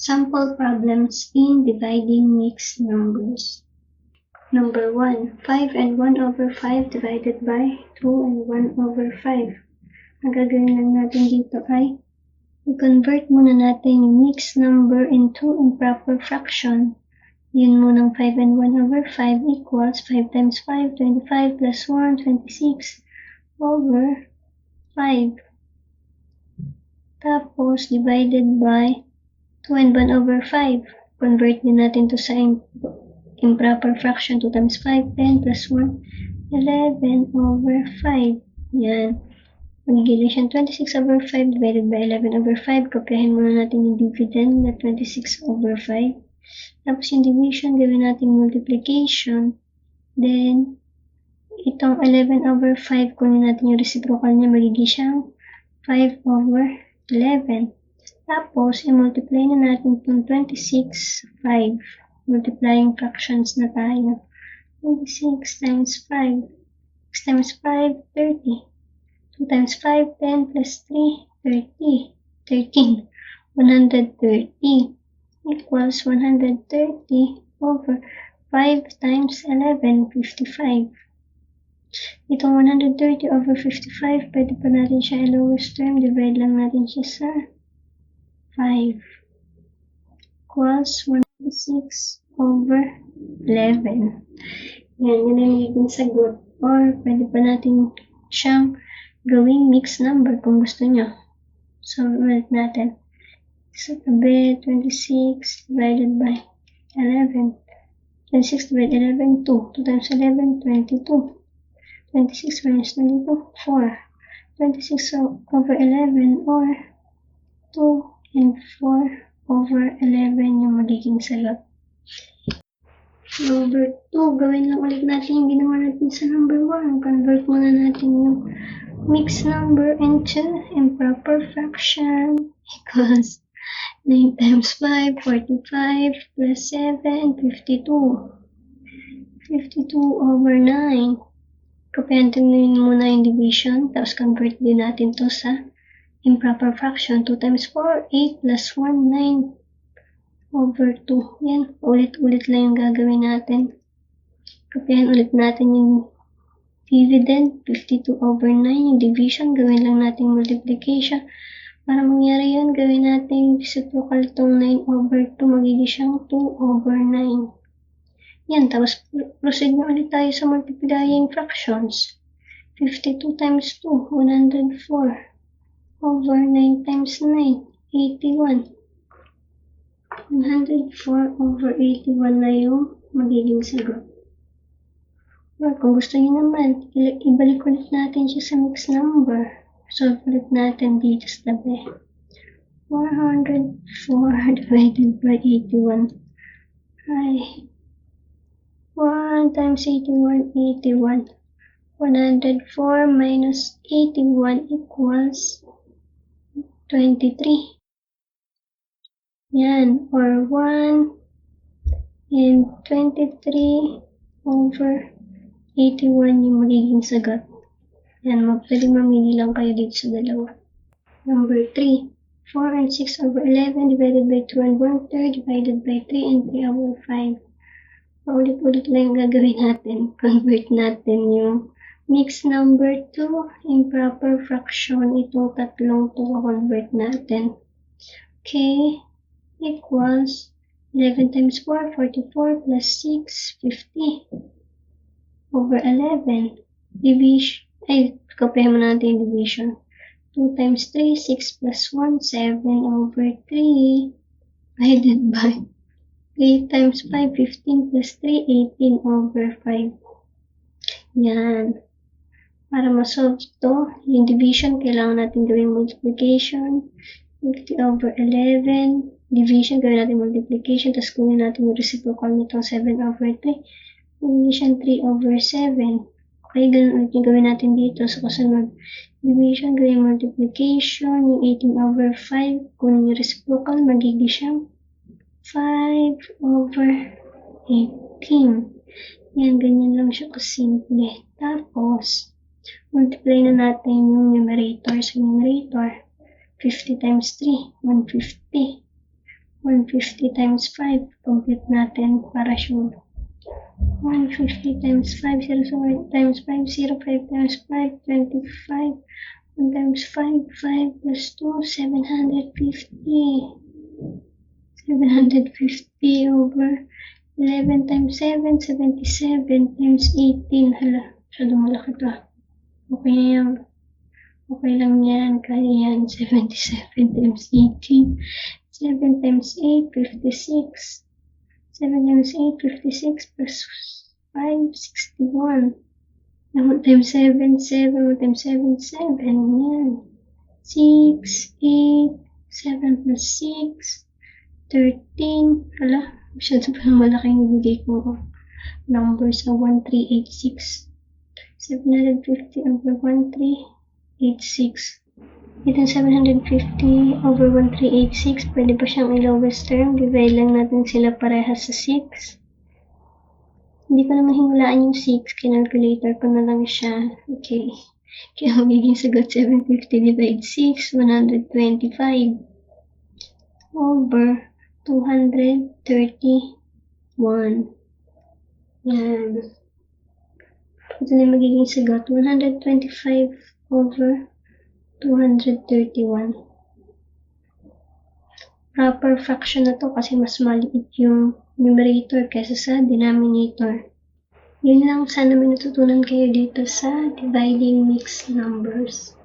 Sample problems in dividing mixed numbers. Number 1, 5 and 1 over 5 divided by 2 and 1 over 5. Ang gagawin lang natin dito ay i-convert muna natin yung mixed number into improper fraction. Yun munang 5 and 1 over 5 equals 5 times 5, 25 plus 1, 26 over 5. Tapos, divided by 2 and 1 over 5. Convert din natin to sa improper fraction. 2 times 5, 10 plus 1, 11 over 5. Yan. Magiging siyang 26 over 5 divided by 11 over 5. Kopyahin muna natin yung dividend na 26 over 5. Tapos yung division, gawin natin multiplication. Then, itong 11 over 5, kunin natin yung reciprocal niya, magiging siyang 5 over 11. Tapos, i-multiply na natin itong 26, 5. Multiplying fractions na tayo. 26 times 5. 6 times 5, 30. 2 times 5, 10 plus 3, 30. 13. 130 equals 130 over 5 times 11, 55. Itong 130 over 55, pwede pa natin siya i-lowest term. Divide lang natin siya sa 5 equals 106 over 11. Yan, yun ang magiging sagot. Or, pwede pa natin siyang gawing mixed number kung gusto nyo. So, ulit natin. Sa tabi, 26 divided by 11. 26 divided by 11, 2. 2 times 11, 22. 26 minus 22, 4. 26 over 11 or 2 and 4 over 11 yung magiging sagot. Number 2, gawin lang ulit natin yung ginawa natin sa number 1. Convert muna natin yung mixed number into improper fraction equals 9 times 5, 45 plus 7, 52. 52 over 9. Kopyahin muna yung division, tapos convert din natin to sa improper fraction. 2 times 4, 8 plus 1, 9 over 2. Yan, ulit-ulit lang yung gagawin natin. Kopyahin ulit natin yung dividend, 52 over 9. Yung division, gawin lang natin multiplication. Para mangyari yun, gawin natin reciprocal itong 9 over 2. Magiging siyang 2 over 9. Yan, tapos proceed na ulit tayo sa multiplying fractions. 52 times 2, 104. Over 9 times 9, 81. 104 over 81 na yung magiging sagot. Or kung gusto niyo naman, ibalik ulit natin siya sa mixed number. Solve ulit natin dito sa tabi. 104 divided by 81 ay 1 times 81, 81. 104 minus 81 equals 23. Yan, or 1 and 23 over 81 yung magiging sagot. Yan, pwede mamili lang kayo dito sa dalawa. Number 3, 4 and 6 over 11 divided by 2 and 1/3 divided by 3 and 3 over 5. Paulit-ulit lang yung gagawin natin. Convert natin yung mixed number to improper fraction. Itong tatlong to convert natin. Okay, equals 11 times 4, 44 plus 6, 50 over 11. Division, kopyahin mo natin yung division. 2 times 3, 6 plus 1, 7 over 3 divided by 8 times 5, 15 plus 3, 18 over 5. Yan. Para ma-solve to, yung division, kailangan natin gawin multiplication. 50 over 11. Division, gawin natin multiplication. Tapos kunin natin yung reciprocal nitong 7 over 3. Division 3 over 7. Okay, ganun ulit yung gawin natin dito sa kasunod. Division, gawin multiplication. Yung 18 over 5. Kunin yung reciprocal, magiging siyang 5 over 18. Yan, ganyan lang siya kasimple. Tapos, multiply na natin yung numerator sa numerator. 50 times 3, 150. 150 times 5. Complete natin para sure. 150 times 5, 0 times 5, 0, 5 times 5, 25. 1 times 5, 5 plus 2, 750. 750 over 11 times 7, 77 times 18. Hala, masyado malaki to. Okay na yan. Okay lang yan. Kaya yan. 77 times 18. 7 times 8, 56. 7 times 8, 56 plus 5, 61. 1 times 7, 7. 1 times 7, 7. Yan. 6, 8, 7 plus 6, 13. Hala, masyado pa malaking ibigay ko number sa 1386. 750 over 1386. Itong 750 over 1386, pwede pa siyang i-lowest term. Divide lang natin sila parehas sa 6. Hindi ko naman hinulaan yung 6. Kinalculator ko na lang siya. Okay. Kaya magiging sagot 750 divide 6, 125 over 231. Yan. Ito na magiging sagot. 125 over 231. Proper fraction na to kasi mas maliit yung numerator kaysa sa denominator. Yun lang, sana may natutunan kayo dito sa dividing mixed numbers.